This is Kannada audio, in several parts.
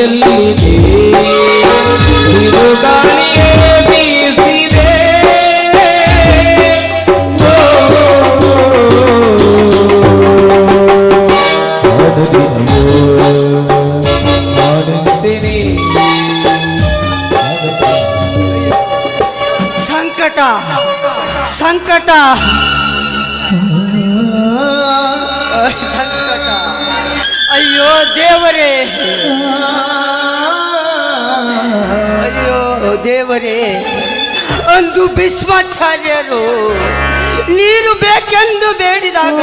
ಎಲ್ಲಿದೆ ಬಿರುಗಾಳಿಯೇ ಬೀಸಿದೆ ಸಂಕಟ ಸಂಕಟ ಸಂಕಟ ಅಯ್ಯೋ ದೇವರೇ ಅಯ್ಯೋ ದೇವರೇ ಅಂದು ಭೀಷ್ಮಾಚಾರ್ಯರು ನೀರು ಬೇಕೆಂದು ಬೇಡಿದಾಗ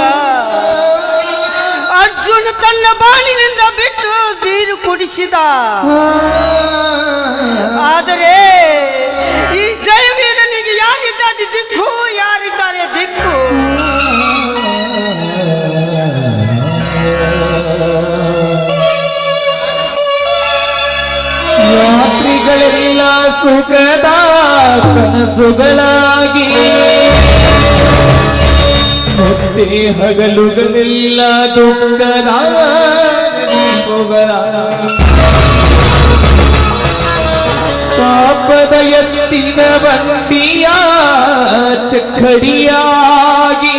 ಅರ್ಜುನ ತನ್ನ ಬಾಳಿನಿಂದ ಬಿಟ್ಟು ನೀರು ಕುಡಿಸಿದ. ಆದರೆ ಈ ಜಯವೀರನಿಗೆ ಯಾರಿದ್ದಾರೆ ದಿಕ್ಕು, ಯಾರಿದ್ದಾರೆ ದಿಕ್ಕು? ರಾತ್ರಿಗಳೆಲ್ಲ ಸುಖದ ಕನಸುಗಳಾಗಿ ಮತ್ತೆ ಹಗಲುಗಳೆಲ್ಲ ದುಃಖದ ಪಾಪದ ಎತ್ತಿನ ಬಂಡಿಯ ಚಕ್ಕಡಿಯಾಗಿ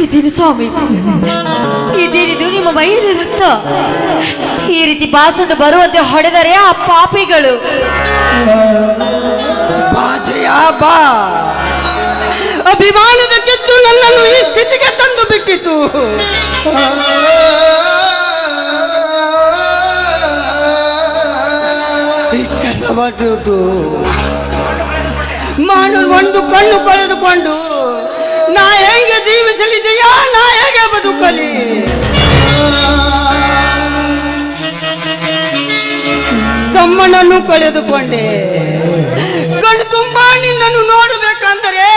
ಇದೇನು ಸ್ವಾಮಿ, ಇದೇನಿದು ನಿಮ್ಮ ಮೈಯಲ್ಲಿ ರಕ್ತ? ಈ ರೀತಿ ಬಾಸನ್ನು ಬರುವಂತೆ ಹೊಡೆದರೆ ಆ ಪಾಪಿಗಳು. ಬಾ ಜಯ ಬಾ, ಅಭಿಮಾನದ ಕಿತ್ತು ನನ್ನನ್ನು ಈ ಸ್ಥಿತಿಗೆ ತಂದು ಬಿಟ್ಟಿತು. ಇಷ್ಟೆಲ್ಲ ಬದುಕು ನಾನು ಒಂದು ಕಣ್ಣು ಕಳೆದುಕೊಂಡು ನಾ ಹೇಗೆ ಜೀವಿಸಲಿ ಜಯ, ನಾ ಹೇಗೆ ಬದುಕಲಿ? ತಮ್ಮನನ್ನು ಕಳೆದುಕೊಂಡೆ, ಕಣ್ಣು ತುಂಬಾ ನಿನ್ನನ್ನು ನೋಡಬೇಕಂದರೆ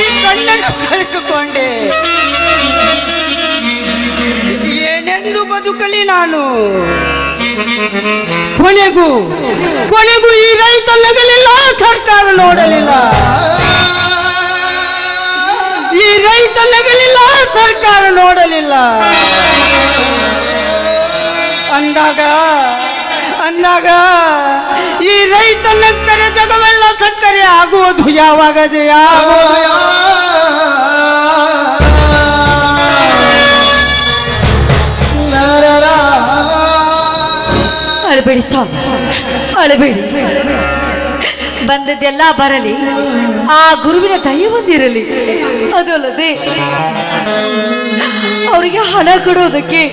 ಈ ಕಣ್ಣನ್ನು ಕಳೆದುಕೊಂಡೆ. ಏನೆಂದು ಬದುಕಲಿ ನಾನು? ಕೊನೆಗೂ ಕೊನೆಗೂ ಈ ರೈತ ನಗಲಿಲ್ಲ, ಸರ್ಕಾರ ನೋಡಲಿಲ್ಲ. ಈ ರೈತ ನಗಲಿಲ್ಲ, ಸರ್ಕಾರ ನೋಡಲಿಲ್ಲ. ಅಂದಾಗ ಅಂದಾಗ ಈ ರೈತ ನಕ್ಕರೆ ಜಗವೆಲ್ಲ ಸಕ್ಕರೆ ಆಗುವುದು ಯಾವಾಗ ಜಯ? ಅಳಬೇಡಿ ಸ್ವಾಮಿ, ಅಳಬೇಡಿ. ಬಂದದ್ದೆಲ್ಲ ಬರಲಿ, ಆ ಗುರುವಿನ ದಯ ಹೊಂದಿರಲಿ. ಅದು ಅಲ್ಲದೆ ಅವರಿಗೆ ಹಣ ಕೊಡೋದಕ್ಕೆ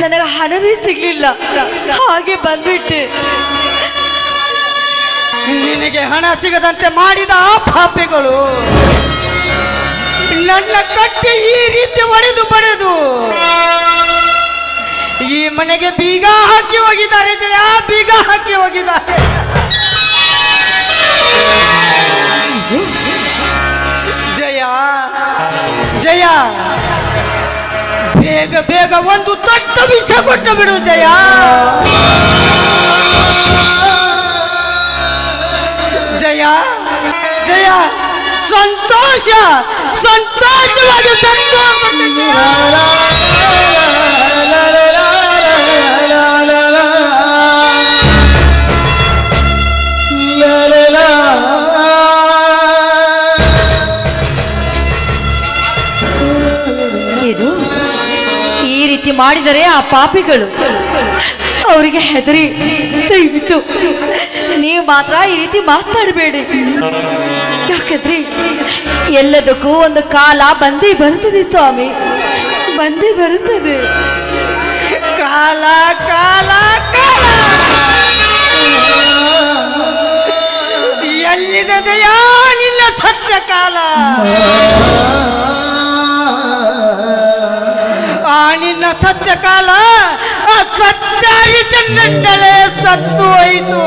ನನಗೆ ಹಣವೇ ಸಿಗ್ಲಿಲ್ಲ, ಹಾಗೆ ಬಂದ್ಬಿಟ್ಟೆ. ನಿನಗೆ ಹಣ ಸಿಗದಂತೆ ಮಾಡಿದ ಆ ಪಾಪಿಗಳು ನನ್ನ ಕಟ್ಟಿ ಈ ರೀತಿ ಒಡೆದು ಬಡೆದು ಈ ಮನೆಗೆ ಬೀಗ ಹಾಕಿ ಹೋಗಿದ್ದಾರೆ ಜಯ, ಬೀಗ ಹಾಕಿ ಹೋಗಿದ್ದಾರೆ. ಜಯ ಜಯ, ಬೇಗ ಬೇಗ ಒಂದು ದೊಡ್ಡ ವಿಷ ಕೊಟ್ಟು ಬಿಡು ಜಯ. ಜಯ ಜಯ, ಸಂತೋಷ ಸಂತೋಷವಾಗಿ ಏನು ಈ ರೀತಿ ಮಾಡಿದರೆ ಆ ಪಾಪಿಗಳು ಅವರಿಗೆ ಹೆದರಿ, ದಯವಿಟ್ಟು ನೀವು ಮಾತ್ರ ಈ ರೀತಿ ಮಾತನಾಡಬೇಡಿ. ಯಾಕಂದ್ರೆ ಎಲ್ಲದಕ್ಕೂ ಒಂದು ಕಾಲ ಬಂದೇ ಬರುತ್ತದೆ ಸ್ವಾಮಿ, ಬಂದೇ ಬರುತ್ತದೆ. ಕಾಲ ಕಾಲ ಕಾಲ ಎಲ್ಲಿದೆ ಜಯ ನಿನ್ನ ಸತ್ಯ ಕಾಲ? ಆ ನಿನ್ನ ಸತ್ಯ ಕಾಲ ಸತ್ಯಾಗಿ ಚಂದಂಡಳೆ ಸತ್ತು ಹೋಯಿತು.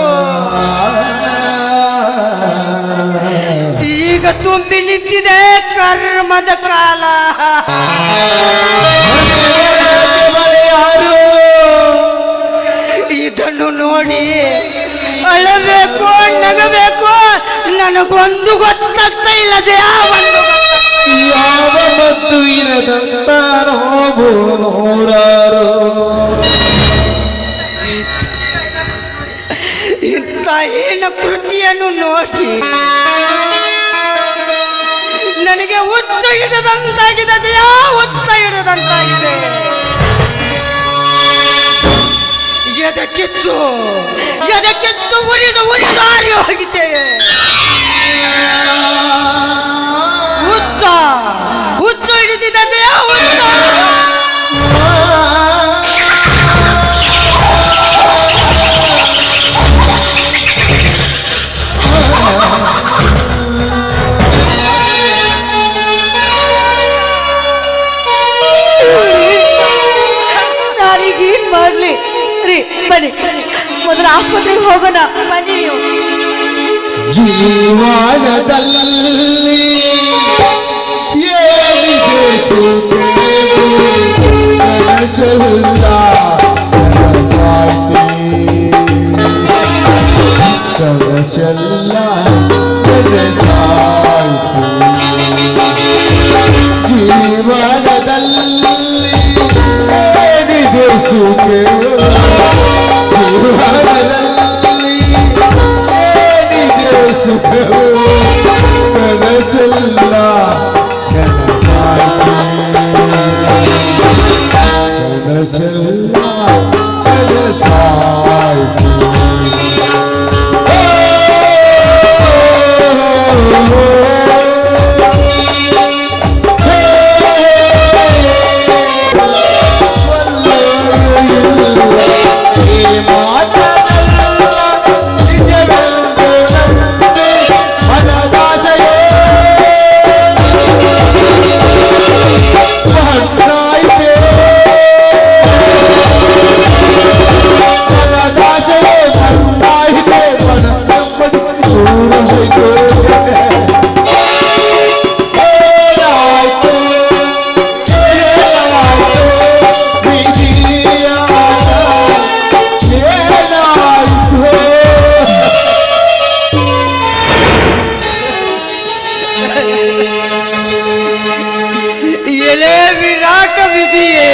ಈಗ ತುಂಬಿ ನಿಂತಿದೆ ಕರ್ಮದ ಕಾಲ. ಇದನ್ನು ನೋಡಿ ಅಳಬೇಕು ನಗಬೇಕು ನನಗೊಂದು ಗೊತ್ತಾಗ್ತಾ ಇಲ್ಲ ಜಯ. ಯಾವ ಮತ್ತು ಇರದಂತ ನೋವು ನೂರಾರು ಹಿಡಿದಂತಾಗಿದೆ ಜಯ, ಹುಚ್ಚ ಹಿಡಿದಂತಾಗಿದೆ. ಎದಕ್ಕಿತ್ತು ಉರಿದು ಆರಿ ಹೋಗಿದೆ. ಹುಚ್ಚ ಹಿಡಿದಿದ್ದ ಜಯ, ಹುಚ್ಚ. ನಾನೀಗೇನ್ ಮಾಡ್ಲಿ ರೀ? ಬನ್ನಿ ಮೊದಲು ಆಸ್ಪತ್ರೆಗೆ ಹೋಗೋಣ. ಬನ್ನಿ ನೀವು. ಜೀವನದಲ್ಲಿ ಏನಿದೆ ಕನಸಲ್ಲ ಕನಸಲ್ಲ ಜೀವನದಲ್ಲಿ ಏನಿದೆ ಸುಖ, ಜೀವನದಲ್ಲಿ ಏನಿದೆ ಸುಖ, ಕನಸಲ್ಲ ಕನಸಲ್ಲ ಕನಸಾಯ್ತು. ಎಲೆ ವಿರಾಟ ವಿಧಿಯೇ,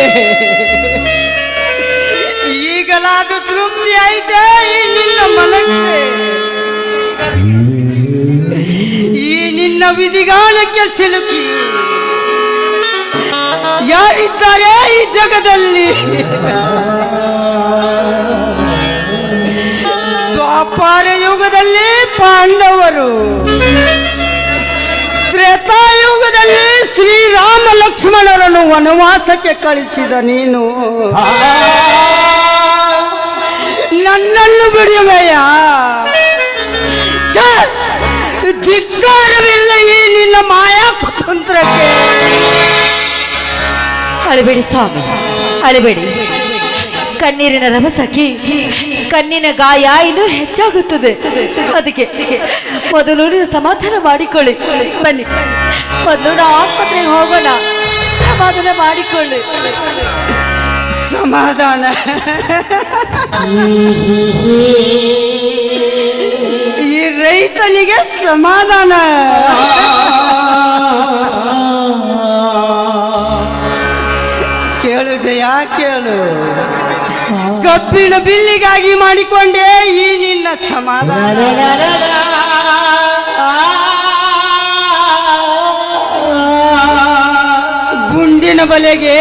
ಈಗಲಾದ ತೃಪ್ತಿ ಐತೆ ಈ ನಿನ್ನ ಮನಕ್ಕೆ. ಈ ನಿನ್ನ ವಿಧಿಗಾನಕ್ಕೆ ಸಿಲುಕಿ ಯಾರಿದ್ದಾರೆ ಈ ಜಗದಲ್ಲಿ? ದ್ವಾಪಾರ ಯುಗದಲ್ಲಿ ಪಾಂಡವರು, ತ್ರೇತಾಯುಗದಲ್ಲಿ ಶ್ರೀರಾಮ ಲಕ್ಷ್ಮಣರನ್ನು ವನವಾಸಕ್ಕೆ ಕಳಿಸಿದ ನೀನು ನನ್ನನ್ನು ಬಿಡುವೆಯ? ಧಿಕ್ಕಾರವಿಲ್ಲ ಈ ನಿನ್ನ ಮಾಯಾ ಕುತಂತ್ರಕ್ಕೆ. ಅಳಬೇಡಿ ಸ್ವಾಮಿ, ಅಳಬೇಡಿ. ಕಣ್ಣೀರಿನ ರಭಸಕ್ಕೆ ಕಣ್ಣಿನ ಗಾಯ ಇನ್ನೂ ಹೆಚ್ಚಾಗುತ್ತದೆ. ಅದಕ್ಕೆ ಮೊದಲು ನೀವು ಸಮಾಧಾನ ಮಾಡಿಕೊಳ್ಳಿ. ಬನ್ನಿ, ಮೊದಲು ನಾವು ಆಸ್ಪತ್ರೆಗೆ ಹೋಗೋಣ. ಸಮಾಧಾನ ಮಾಡಿಕೊಳ್ಳಿ. ಸಮಾಧಾನ? ಈ ರೈತನಿಗೆ ಸಮಾಧಾನ? ಕೇಳು ಜಯ, ಕೇಳು. ಕಬ್ಬಿಣ ಬಿಲ್ಲಿಗಾಗಿ ಮಾಡಿಕೊಂಡೆ ಈ ನಿನ್ನ ಸಮಾಧಾನ. ಗುಂಡಿನ ಬಲೆಗೆ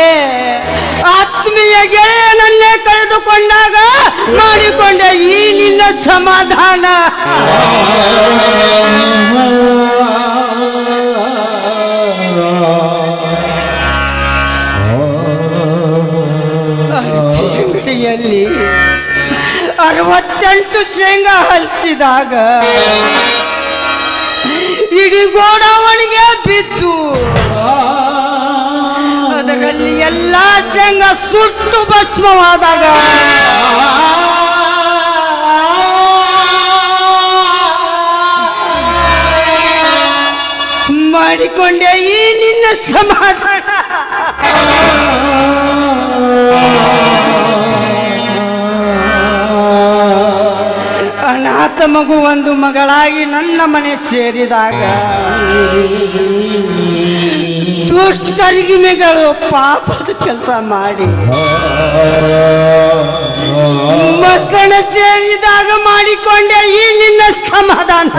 ಆತ್ಮೀಯ ಗೆಳೆಯನನ್ನೇ ಕಳೆದುಕೊಂಡಾಗ ಮಾಡಿಕೊಂಡೆ ಈ ನಿನ್ನ ಸಮಾಧಾನ. ಅಂಗಡಿಯಲ್ಲಿ 68 ಶೇಂಗಾ ಹಂಚಿದಾಗ ಇಡೀ ಗೋಡಾವಣಿಗೆ ಬಿದ್ದು ಅದರಲ್ಲಿ ಎಲ್ಲ ಶೇಂಗಾ ಸುಟ್ಟು ಭಸ್ಮವಾದಾಗ ಮಾಡಿಕೊಂಡೆ ಈ ನಿನ್ನ ಸಮಾಧಾನ. ಅನಾಥ ಮಗು ಒಂದು ಮಗಳಾಗಿ ನನ್ನ ಮನೆ ಸೇರಿದಾಗ ದುಷ್ಕರ್ಮಿಗಳು ಪಾಪದ ಕೆಲಸ ಮಾಡಿ ಮಸಣ ಸೇರಿದಾಗ ಮಾಡಿಕೊಂಡೆ ಈ ನಿನ್ನ ಸಮಾಧಾನ.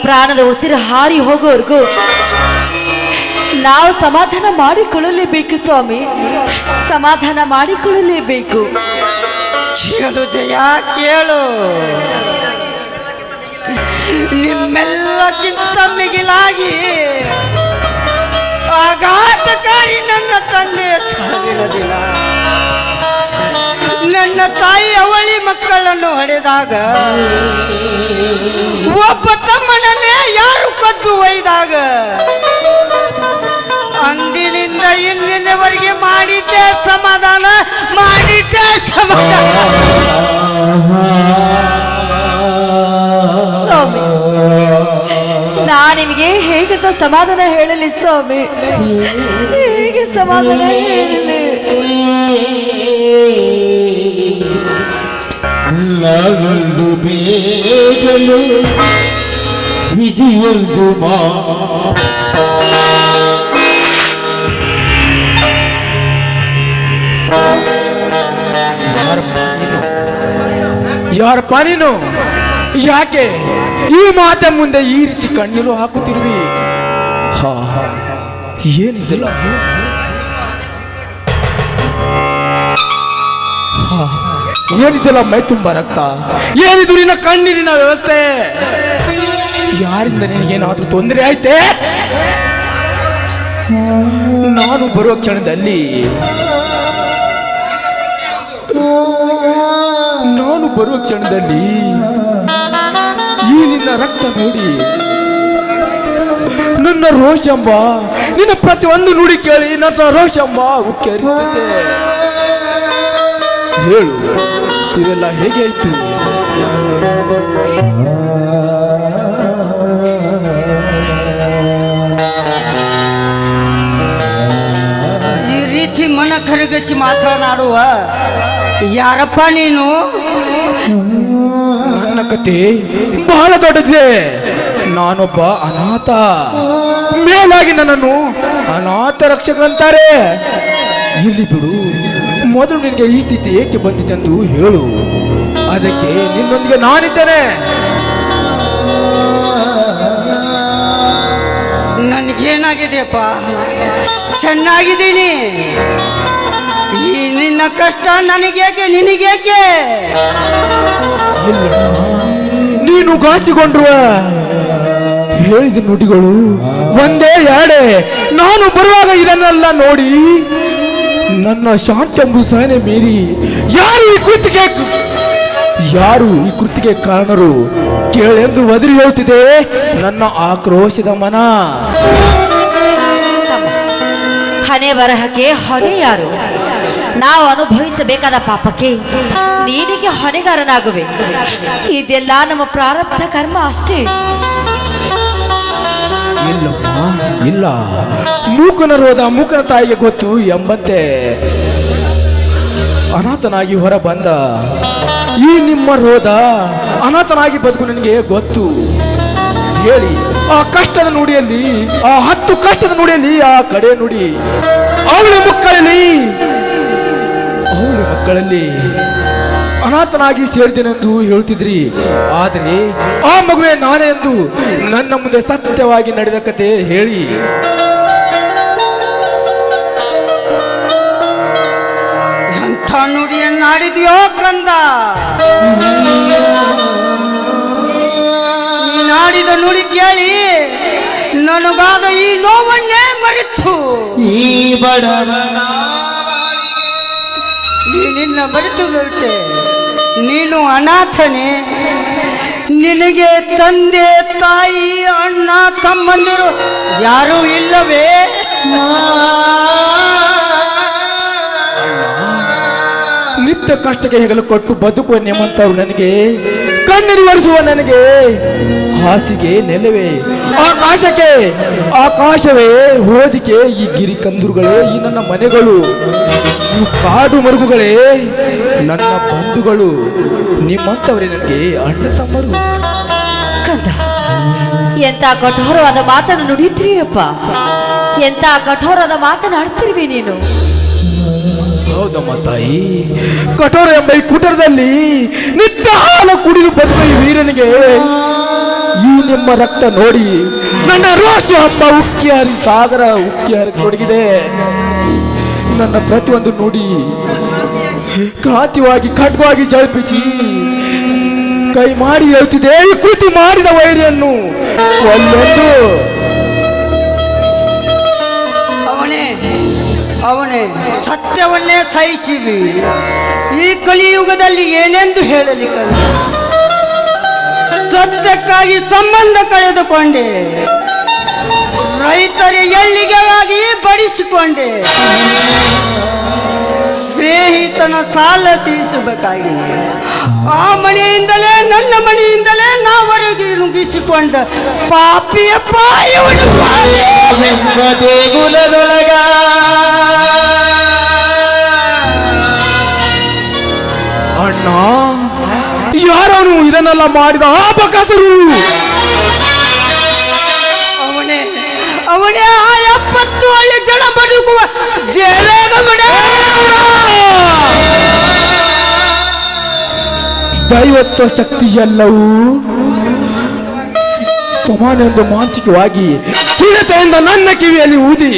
ಪ್ರಾಣದ ಉಸಿರು ಹಾರಿ ಹೋಗೋವರೆಗೂ ನಾವು ಸಮಾಧಾನ ಮಾಡಿಕೊಳ್ಳಲೇಬೇಕು ಸ್ವಾಮಿ, ಸಮಾಧಾನ ಮಾಡಿಕೊಳ್ಳಲೇಬೇಕು. ಕೇಳು ಜಯ, ಕೇಳು. ನಿಮ್ಮೆಲ್ಲಕ್ಕಿಂತ ಮಿಗಿಲಾಗಿ ಆಘಾತಕಾರಿ ನನ್ನ ತಂದೆ ಸಾವಿನ ದಿನ. ನನ್ನ ತಾಯಿ ಅವಳಿ ಮಕ್ಕಳನ್ನು ಹೊಡೆದಾಗ, ಒಬ್ಬ ತಮ್ಮನನ್ನೇ ಯಾರು ಕದ್ದು ಒಯ್ದಾಗ, ಅಂದಿನಿಂದ ಇಂದಿನವರೆಗೆ ಮಾಡಿದ್ದೆ ಸಮಾಧಾನ, ಮಾಡಿದ್ದೆ ಸಮಾಧಾನ. ಸ್ವಾಮಿ, ನಾ ನಿಮಗೆ ಹೇಗಂತ ಸಮಾಧಾನ ಹೇಳಲಿ ಸ್ವಾಮಿ, ಹೇಗೆ ಸಮಾಧಾನ ಹೇಳಲಿ? ನಗಲು ಬೇಗಲು ವಿಧಿಯೊಂದು ಯಾರಪ್ಪ ನೀನು? ಯಾಕೆ ಈ ಮಾತ ಮುಂದೆ ಈ ರೀತಿ ಕಣ್ಣೀರು ಹಾಕುತ್ತಿರುವಿ? ಹಾ, ಏನಿದಿಲ್ಲ? ಏನಿದೆಲ್ಲ ಮೈ ತುಂಬ ರಕ್ತ? ಏನಿದು ನಿನ್ನ ಕಣ್ಣೀರಿನ ವ್ಯವಸ್ಥೆ? ಯಾರಿಂದ ನಿನಗೇನಾದ್ರೂ ತೊಂದರೆ ಆಯ್ತೆ? ನಾನು ಬರುವ ಕ್ಷಣದಲ್ಲಿ ಈ ನಿನ್ನ ರಕ್ತ ನೋಡಿ ನನ್ನ ರೋಷಂಬ, ನಿನ್ನ ಪ್ರತಿಯೊಂದು ನುಡಿ ಕೇಳಿ ನನ್ನ ರೋಷಂಬ ಉಕ್ಕಿ ಹರಿಯುತ್ತದೆ. ಹೇಳು, ಇದೆಲ್ಲ ಹೇಗೆ ಆಯ್ತು? ಈ ರೀತಿ ಮನ ಕರಗಿಸಿ ಮಾತನಾಡುವ ಯಾರಪ್ಪ ನೀನು? ನನ್ನ ಕತೆ ಬಹಳ ದೊಡ್ಡದಿದೆ. ನಾನೊಬ್ಬ ಅನಾಥ, ಮೇಲಾಗಿ ನನ್ನನ್ನು ಅನಾಥ ರಕ್ಷಕ ಅಂತಾರೆ. ಇಲ್ಲಿ ಬಿಡು, ಮೊದಲು ನಿನಗೆ ಈ ಸ್ಥಿತಿ ಏಕೆ ಬಂದಿತೆಂದು ಹೇಳು, ಅದಕ್ಕೆ ನಿನ್ನೊಂದಿಗೆ ನಾನಿದ್ದೇನೆ. ನನಗೇನಾಗಿದೆಯಪ್ಪ? ಚೆನ್ನಾಗಿದ್ದೀನಿ. ಈ ನಿನ್ನ ಕಷ್ಟ ನನಗೇಕೆ, ನಿನಗೇಕೆ? ಇಲ್ಲ, ನೀನು ಘಾಸಿಗೊಂಡ್ರುವ ಹೇಳಿದ ನುಡಿಗಳು ಒಂದೇ ಎರಡೇ. ನಾನು ಬರುವಾಗ ಇದನ್ನೆಲ್ಲ ನೋಡಿ ನನ್ನ ಶಾಂತಿ ಎಂಬು ಸಹನೆ ಮೀರಿ ಯಾರು ಈ ಕೃತಿಗೆ ಕಾರಣರು ಕೇಳೆಂದು ಒದರಿ ಹೇಳುತ್ತಿದೆ ನನ್ನ ಆಕ್ರೋಶದ ಮನ. ಹಣೆ ಬರಹಕ್ಕೆ ಹೊಣೆ ಯಾರು? ನಾವು ಅನುಭವಿಸಬೇಕಾದ ಪಾಪಕ್ಕೆ ನೀನಿಗೆ ಹೊಣೆಗಾರನಾಗುವೆ. ಇದೆಲ್ಲ ನಮ್ಮ ಪ್ರಾರಬ್ಧ ಕರ್ಮ ಅಷ್ಟೇ. ಇಲ್ಲಮ್ಮ, ಇಲ್ಲ. ಮೂಕನ ರೋದ ಮೂಕನ ತಾಯಿಗೆ ಗೊತ್ತು ಎಂಬಂತೆ ಅನಾಥನಾಗಿ ಹೊರ ಬಂದ ಈ ನಿಮ್ಮ ರೋದ ಅನಾಥನಾಗಿ ಬದುಕು ನನಗೆ ಗೊತ್ತು. ಹೇಳಿ, ಆ ಕಷ್ಟದ ನುಡಿಯಲ್ಲಿ, ಆ 10 ಕಷ್ಟದ ನುಡಿಯಲ್ಲಿ ಆ ಕಡೆ ನುಡಿ ಅವಳಿ ಮಕ್ಕಳಲ್ಲಿ ಅನಾಥನಾಗಿ ಸೇರಿದ್ದೇನೆಂದು ಹೇಳ್ತಿದ್ರಿ. ಆದರೆ ಆ ಮಗುವೆ ನಾನೇ ಎಂದು ನನ್ನ ಮುಂದೆ ಸತ್ಯವಾಗಿ ನಡೆದ ಕತೆ ಹೇಳಿ. ಎಂಥ ನುಡಿಯನ್ನಾಡಿದೆಯೋ ಕಂದ? ನೀನಾಡಿದ ನುಡಿ ಕೇಳಿ ನನಗಾದ ಈ ನೋವನ್ನೇ ಮರೆತು ಈ ಬಡವನ ನಿನ್ನ ಮರೆತು ಬರುತ್ತೆ. ನೀನು ಅನಾಥನೇ. ನಿನಗೆ ತಂದೆ ತಾಯಿ ಅಣ್ಣ ತಮ್ಮಂದಿರು ಯಾರೂ ಇಲ್ಲವೇ? ನಿತ್ಯ ಕಷ್ಟಕ್ಕೆ ಹೆಗಲು ಕೊಟ್ಟು ಬದುಕುವ ನೆಮ್ಮಂತವ್ರು ನನಗೆ, ಕಣ್ಣೀರು ಒರೆಸುವ ನನಗೆ ಹಾಸಿಗೆ ನೆಲವೇ, ಆಕಾಶವೇ ಹೋದಿಕೆ, ಈ ಗಿರಿ ಕಂದರುಗಳೇ ಈ ನನ್ನ ಮನೆಗಳು, ಈ ಕಾಡು ಮರುಗುಗಳೇ ನನ್ನ ಬಂಧುಗಳು, ನಿಮ್ಮಂತವರೇ ನನಗೆ ಅಣ್ಣ ತಮ್ಮರು. ಕಂದ, ಎಂತ ಕಠೋರವಾದ ಮಾತನ್ನು ನುಡಿತ್ರಿಯಪ್ಪ, ಎಂತ ಕಠೋರವಾದ ಮಾತನಾಡ್ತಿರ್ವಿ ನೀನು. ಹೌದಮ್ಮ ತಾಯಿ, ಕಠೋರ ಎಂಬ ಈ ಕುಟರದಲ್ಲಿ ನಿತ್ಯ ಹಾಲು ಕುಡಿದು ಬದುಕ ಈ ವೀರನಿಗೆ ಈ ನಿಮ್ಮ ರಕ್ತ ನೋಡಿ ನನ್ನ ರೋಷ ಹಬ್ಬ ಉಕ್ಕಿ ಹರಿ ಸಾಗರ ಉಕ್ಕಿ ಹರಿತೊಡಗಿದೆ. ನನ್ನ ಪ್ರತಿಯೊಂದು ನುಡಿ ಕ್ರಾಂತಿವಾಗಿ ಖಡ್ಗವಾಗಿ ಜಳಿಪಿಸಿ ಕೈ ಮಾಡಿ ಹೇಳ್ತಿದೆ, ಈ ಕೃತಿ ಮಾಡಿದ ವೈರಿಯನ್ನು ಒಲ್ಲೆಂದು. ಅವನೇ ಸತ್ಯವನ್ನೇ ಸಹಿಸಿವಿ. ಈ ಕಲಿಯುಗದಲ್ಲಿ ಏನೆಂದು ಹೇಳಲಿ ಕಲಿ. ಸತ್ಯಕ್ಕಾಗಿ ಸಂಬಂಧ ಕಳೆದುಕೊಂಡೆ, ರೈತರ ಎಳ್ಳಿಗೆಯಾಗಿ ಬಡಿಸಿಕೊಂಡೆ, ಸ್ನೇಹಿತನ ಸಾಲ ತೀರಿಸಬೇಕಾಗಿ ಆ ಮನೆಯಿಂದಲೇ ನನ್ನ ಮನೆಯಿಂದಲೇ ನಾವರೆಗೆ ನುಗ್ಗಿಸಿಕೊಂಡ ಪಾಪಿಯ ದೇಗುಲದೊಳಗ ಅಣ್ಣ, ಯಾರವನು ಇದನ್ನೆಲ್ಲ ಮಾಡಿದ ಆ ಬಕಾಸುರು? ಅವನೇ ಆ 70 ಹಳ್ಳಿ ಜನ ಬದುಕುವ ಜೇಲಗಮಡ. ದೈವತ್ವ ಶಕ್ತಿ ಎಲ್ಲವೂ ಸಮಾನ ಎಂದು ಮಾನಸಿಕವಾಗಿ ಕಿರತೆಯಿಂದ ನನ್ನ ಕಿವಿಯಲ್ಲಿ ಊದಿ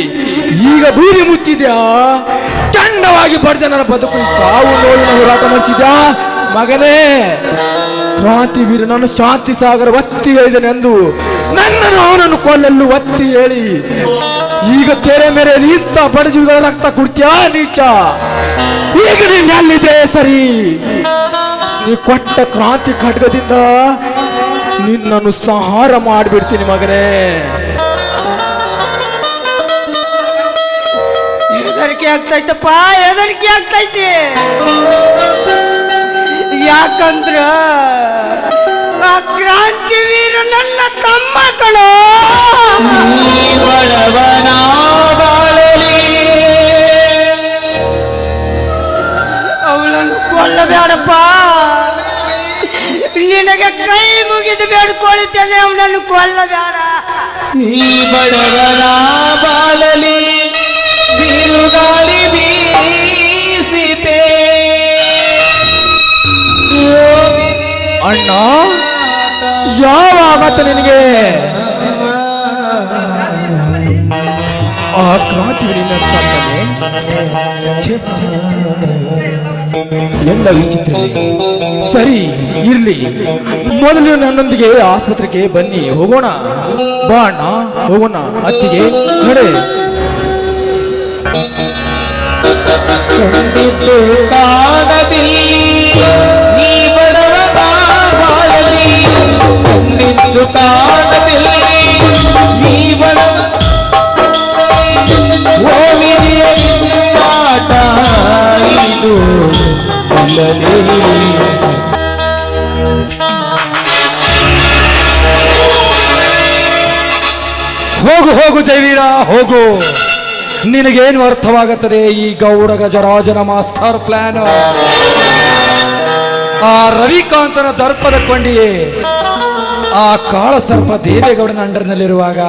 ಈಗ ಬೂದಿ ಮುಚ್ಚಿದ್ಯಾ. ಚಂಡವಾಗಿ ಬಡಜನರ ಬದುಕು ಸಾವು ನೋವಿನ ಹೋರಾಟ ನಡೆಸಿದ್ಯಾ ಮಗನೇ. ಕ್ರಾಂತಿ ವೀರನನ್ನು ಶಾಂತಿ ಸಾಗರ ಒತ್ತಿ ಹೇಳಿದನೆಂದು ನನ್ನನ್ನು ಅವನನ್ನು ಕೊಲ್ಲಲು ಒತ್ತಿ ಹೇಳಿ ಈಗ ತೆರೆ ಮೇರೆ ಇಂಥ ಬಡಜೀವಿಗಳ ರಕ್ತ ಕುಡ್ತ್ಯಾ ನೀಚ. ಈಗ ನೀನ್ ಎಲ್ಲಿದೆ ಸರಿ? ನೀ ಕೊಟ್ಟ ಕ್ರಾಂತಿ ಖಡ್ಗದಿಂದ ನಿನ್ನನ್ನು ಸಂಹಾರ ಮಾಡಿಬಿಡ್ತೀನಿ ಮಗನೇ. ಹೆದರಿಕೆ ಆಗ್ತೈತಪ್ಪ, ಹೆದರಿಕೆ ಆಗ್ತೈತಿ. ಯಾಕಂದ್ರ ಆ ಕ್ರಾಂತಿವೀರ ನನ್ನ ತಮ್ಮ ಕಣೋ. ಬಡವನ ಬಾಳಲಿ ಅವಳನ್ನು ಕೊಲ್ಲಬೇಡಪ್ಪ. ನಿನಗೆ ಕೈ ಮುಗಿದು ಬೇಡ್ಕೊಳ್ತೇನೆ, ಅವನನ್ನು ಕೊಲ್ಲಬೇಡ. ಈ ಬಡವನ ಬಾಳಲಿ ಬಿರುಗಾಳಿ ಬೀಸಿತೆ. ಅಣ್ಣ, ಯಾವಾಗತ್ತ ನಿನಗೆ ಆ ಕ್ರಾಂತಿ ನಿನ್ನ ತಮ್ಮನೆ? ಎಲ್ಲ ವಿಚಿತ್ರವೇ. ಸರಿ ಇರ್ಲಿ, ಮೊದಲು ನನ್ನೊಂದಿಗೆ ಆಸ್ಪತ್ರೆಗೆ ಬನ್ನಿ, ಹೋಗೋಣ. ಬಾ ಅಣ್ಣ, ಹೋಗೋಣ. ಅತ್ತಿಗೆ ನಡೆ. ಕಂಡಿದ್ದು ಕಾಣದಿಲ್ಲಿ ನೀ ಬಡವನ ಬಾಳಲಿ, ಕಂಡಿದ್ದು ಕಾಣದಿಲ್ಲಿ ನೀ ಬಡವ ಓವಿದೆಯ ಆಟ ಇದು ಅಲ್ಲದೆ. ಹೋಗು ಹೋಗು ಜೈವೀರ ಹೋಗು. ನಿನಗೇನು ಅರ್ಥವಾಗುತ್ತದೆ ಈ ಗೌಡ ಗಜರಾಜನ ಮಾಸ್ಟರ್ ಪ್ಲಾನ್? ಆ ರವಿಕಾಂತನ ದರ್ಪದ ಕೊಂಡಿಯೇ ಆ ಕಾಳ ಸರ್ಪ ದೇವೇಗೌಡನ ಅಂಡರ್ನಲ್ಲಿರುವಾಗ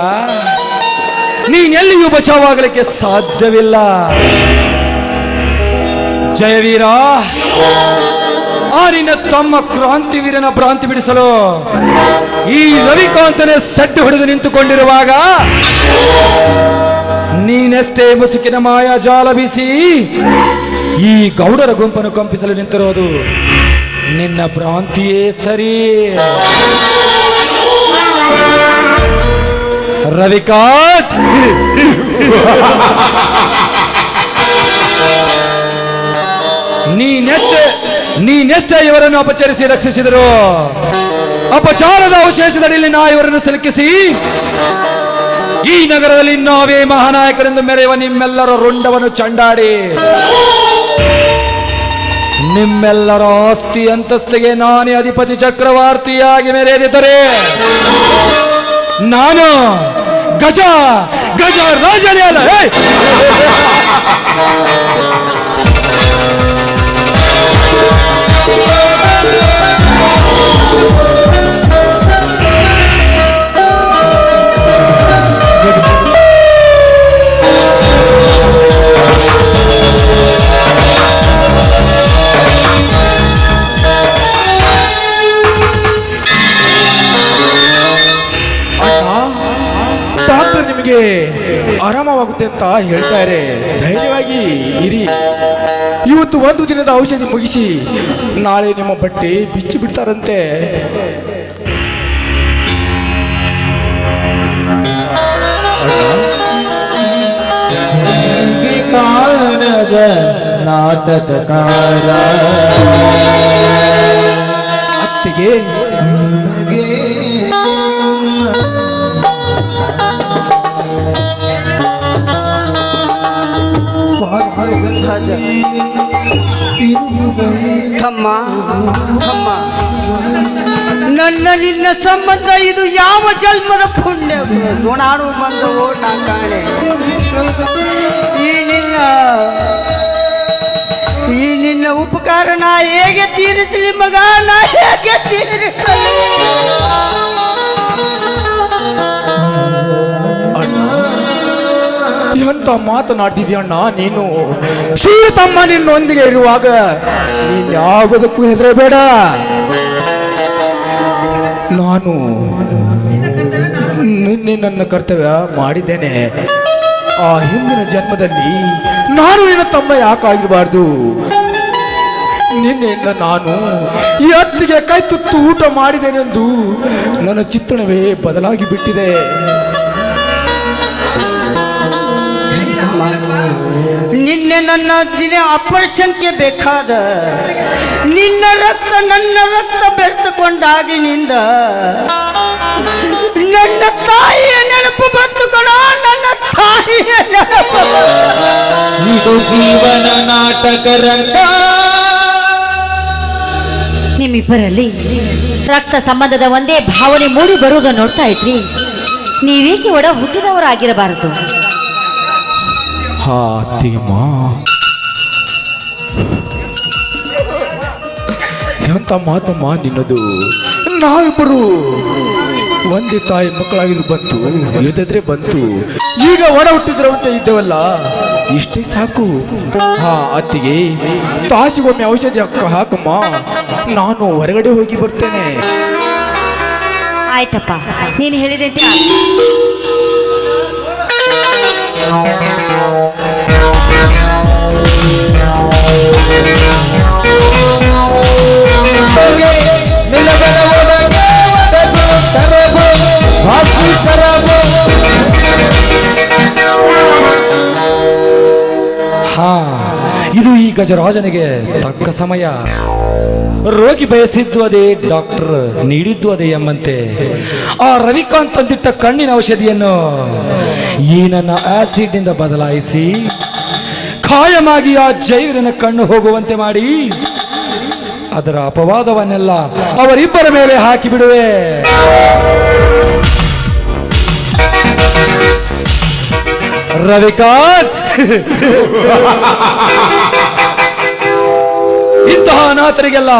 ನೀನೆಲ್ಲಿಯೂ ಬಚಾವಾಗಲಿಕ್ಕೆ ಸಾಧ್ಯವಿಲ್ಲ ಜಯವೀರ. ಆ ನಿನ್ನ ತಮ್ಮ ಕ್ರಾಂತಿವೀರನ ಭ್ರಾಂತಿ ಬಿಡಿಸಲು ಈ ರವಿಕಾಂತನೇ ಸಡ್ಡು ಹೊಡೆದು ನಿಂತುಕೊಂಡಿರುವಾಗ ನೀನೆಷ್ಟೇ ಮುಸುಕಿನ ಮಾಯಾ ಜಾಲ ಬೀಸಿ ಈ ಗೌಡರ ಗುಂಪನ್ನು ಕಂಪಿಸಲು ನಿಂತಿರೋದು ನಿನ್ನ ಭ್ರಾಂತಿಯೇ ಸರಿ. ರವಿಕಾಂತ್, ನೀನೆಷ್ಟೇ ಇವರನ್ನು ಅಪಚರಿಸಿ ರಕ್ಷಿಸಿದರು, ಅಪಚಾರದ ಅವಶೇಷದಡಿಯಲ್ಲಿ ನಾ ಇವರನ್ನು ಸಿಲುಕಿಸಿ ಈ ನಗರದಲ್ಲಿ ನಾವೇ ಮಹಾನಾಯಕರೆಂದು ಮೆರೆಯುವ ನಿಮ್ಮೆಲ್ಲರ ರುಂಡವನ್ನು ಚಂಡಾಡಿ ನಿಮ್ಮೆಲ್ಲರ ಆಸ್ತಿ ಅಂತಸ್ತಿಗೆ ನಾನೇ ಅಧಿಪತಿ ಚಕ್ರವರ್ತಿಯಾಗಿ ಮೆರೆದಿದ್ದರೆ ನಾನು ಗಜ ಗಜ ರಾಜನೇ ಅಲ್ಲ. ನಿಮಗೆ ಆರಾಮವಾಗುತ್ತೆ ಅಂತ ಹೇಳ್ತಾರೆ. ಧೈರ್ಯವಾಗಿ ಇರಿ. ಇವತ್ತು ಒಂದು ದಿನದ ಔಷಧಿ ಮುಗಿಸಿ ನಾಳೆ ನಿಮ್ಮ ಬಟ್ಟೆ ಬಿಚ್ಚಿ ಬಿಡ್ತಾರಂತೆ. ಕಾಣದ ನಾಟಕಕಾರ ಅತ್ತಿಗೆ ತಮ್ಮ ತಮ್ಮ, ನನ್ನ ನಿನ್ನ ಸಂಬಂಧ ಇದು ಯಾವ ಜನ್ಮದ ಪುಣ್ಯ ಗುಣಾಣು ಬಂದವೋ ನಾ ಕಾಣೆ. ಈ ನಿನ್ನ ಉಪಕಾರ ನಾ ಹೇಗೆ ತೀರಿಸಲಿ ಮಗ, ನಾ ಹೇಗೆ ತೀರಿಸಲಿ? ಎಂತ ಮಾತನಾಡ್ತಿದ್ಯಣ್ಣ ನೀನು? ಶ್ರೀತಮ್ಮ ನಿನ್ನೊಂದಿಗೆ ಇರುವಾಗ ನೀನ್ ಯಾವುದಕ್ಕೂ ಹೆದರಬೇಡ. ನಾನು ನಿನ್ನೆ ನನ್ನ ಕರ್ತವ್ಯ ಮಾಡಿದ್ದೇನೆ. ಆ ಹಿಂದಿನ ಜನ್ಮದಲ್ಲಿ ನಾನು ನಿನ್ನ ತಮ್ಮ ಯಾಕಾಗಿರಬಾರ್ದು? ನಿನ್ನೆಯಿಂದ ನಾನು ಈ ಅತ್ತಿಗೆ ಕೈ ತುತ್ತು ಊಟ ಮಾಡಿದ್ದೇನೆಂದು ನನ್ನ ಚಿತ್ರಣವೇ ಬದಲಾಗಿ ಬಿಟ್ಟಿದೆ. ನಿನ್ನೆ ನನ್ನ ದಿನ ಆಪರೇಷನ್ಗೆ ಬೇಕಾದ ನಿನ್ನ ರಕ್ತ ನನ್ನ ರಕ್ತ ಬೆರೆತುಕೊಂಡಾಗಿನಿಂದ ನನ್ನ ತಾಯಿಯ ನೆನಪು ಬಂತು ಕಣ, ನನ್ನ ತಾಯಿಯ ನೆನಪು. ಇದು ಜೀವನ ನಾಟಕ ರಂಗ. ನಿಮ್ಮಿಬ್ಬರಲ್ಲಿ ರಕ್ತ ಸಂಬಂಧದ ಒಂದೇ ಭಾವನೆ ಮೂಡಿ ಬರುವುದನ್ನು ನೋಡ್ತಾ ಇದ್ರಿ. ನೀವೇಕೆ ಒಡ ಹುಟ್ಟಿದವರಾಗಿರಬಾರದು? ಹಾ ಅತ್ತಿಗೆಮ್ಮ, ಎಂತ ಮಾತಮ್ಮ ನಿನ್ನದು? ನಾವಿಬ್ಬರು ಒಂದೇ ತಾಯಿ ಮಕ್ಕಳಾಗಿದ್ರು ಬಂತು, ಇಳಿದ್ರೆ ಬಂತು. ಈಗ ಒಡ ಹುಟ್ಟಿದ್ರಂತೆ ಇದ್ದೇವಲ್ಲ, ಇಷ್ಟೇ ಸಾಕು. ಹಾ ಅತ್ತಿಗೆ, ತಾಸಿಗೊಮ್ಮೆ ಔಷಧಿ ಹಾಕಮ್ಮ, ನಾನು ಹೊರಗಡೆ ಹೋಗಿ ಬರ್ತೇನೆ. ಆಯ್ತಪ್ಪ, ನೀನು ಹೇಳಿದಂತೆ ಹಾ, ಇದು ಈ ಗಜರಾಜನಿಗೆ ತಕ್ಕ ಸಮಯ. ರೋಗಿ ಬಯಸಿದ್ದು ಅದೇ, ಡಾಕ್ಟರ್ ನೀಡಿದ್ದು ಅದೇ ಎಂಬಂತೆ ಆ ರವಿಕಾಂತ್ ತಂದಿಟ್ಟ ಕಣ್ಣಿನ ಔಷಧಿಯನ್ನು ಈ ನನ್ನ ಆಸಿಡ್ನಿಂದ ಬದಲಾಯಿಸಿ ಖಾಯಮಾಗಿ ಆ ಜೈವಿನ ಕಣ್ಣು ಹೋಗುವಂತೆ ಮಾಡಿ ಅದರ ಅಪವಾದವನ್ನೆಲ್ಲ ಅವರಿಬ್ಬರ ಮೇಲೆ ಹಾಕಿಬಿಡುವೆ. ರವಿಕಾಂತ್, ಇಂತಹ ಅನಾಥರಿಗೆಲ್ಲ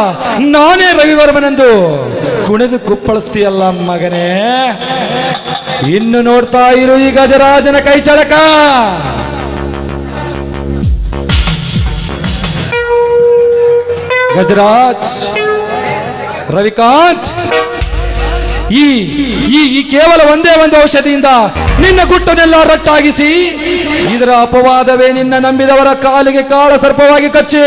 ನಾನೇ ರವಿವರ್ಮನೆಂದು ಕುಣಿದು ಕುಪ್ಪಳಿಸ್ತೀಯಲ್ಲ ಮಗನೇ. ಇನ್ನು ನೋಡ್ತಾ ಇರು ಈ ಗಜರಾಜನ ಕೈ ಚಳಕ. ಗಜರಾಜ್, ರವಿಕಾಂತ್, ಈ ಈ ಕೇವಲ ಒಂದೇ ಒಂದು ಔಷಧಿಯಿಂದ ನಿನ್ನ ಗುಟ್ಟನೆಲ್ಲ ರಟ್ಟಾಗಿಸಿ ಇದರ ಅಪವಾದವೇ ನಿನ್ನ ನಂಬಿದವರ ಕಾಲಿಗೆ ಕಾಳ ಸರ್ಪವಾಗಿ ಕಚ್ಚಿ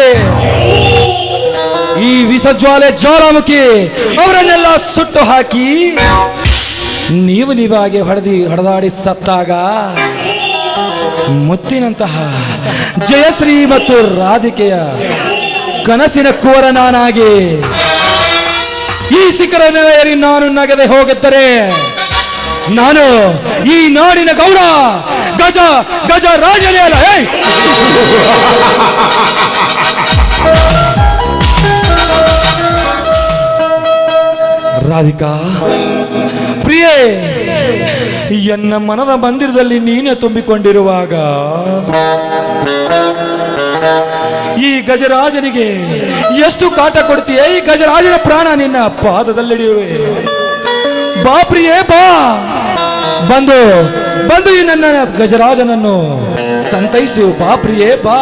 ಈ ವಿಷಜ್ವಾಲೆ ಜ್ವಾಲಾಮುಖಿ ಅವರನ್ನೆಲ್ಲ ಸುಟ್ಟು ಹಾಕಿ ನೀವಾಗಿ ಹೊಡೆದಾಡಿ ಸತ್ತಾಗ ಮುತ್ತಿನಂತಹ ಜಯಶ್ರೀ ಮತ್ತು ರಾಧಿಕೆಯ ಕನಸಿನ ಕುವರ ನಾನಾಗಿ ಈ ಶಿಖರವೇರಿ ನಾನು ನಗದೆ ಹೋಗುತ್ತಾರೆ ನಾನು ಈ ನಾಡಿನ ಗೌಡ ಗಜ ಗಜ ರಾಜನೇ ಅಲ್ಲ. ರಾಧಿಕಾ ಪ್ರಿಯೇ, ಎನ್ನ ಮನದ ಮಂದಿರದಲ್ಲಿ ನೀನೇ ತುಂಬಿಕೊಂಡಿರುವಾಗ ಈ ಗಜರಾಜನಿಗೆ ಎಷ್ಟು ಕಾಟ ಕೊಡ್ತೀಯ? ಈ ಗಜರಾಜನ ಪ್ರಾಣ ನಿನ್ನ ಪಾದದಲ್ಲಿಡಿಯುವೆ. ಬಾ ಪ್ರಿಯೇ, ಬಾ, ಬಂದು ಬಂದು ಈ ನನ್ನ ಗಜರಾಜನನ್ನು ಸಂತೈಸು. ಬಾ ಪ್ರಿಯೇ, ಬಾ.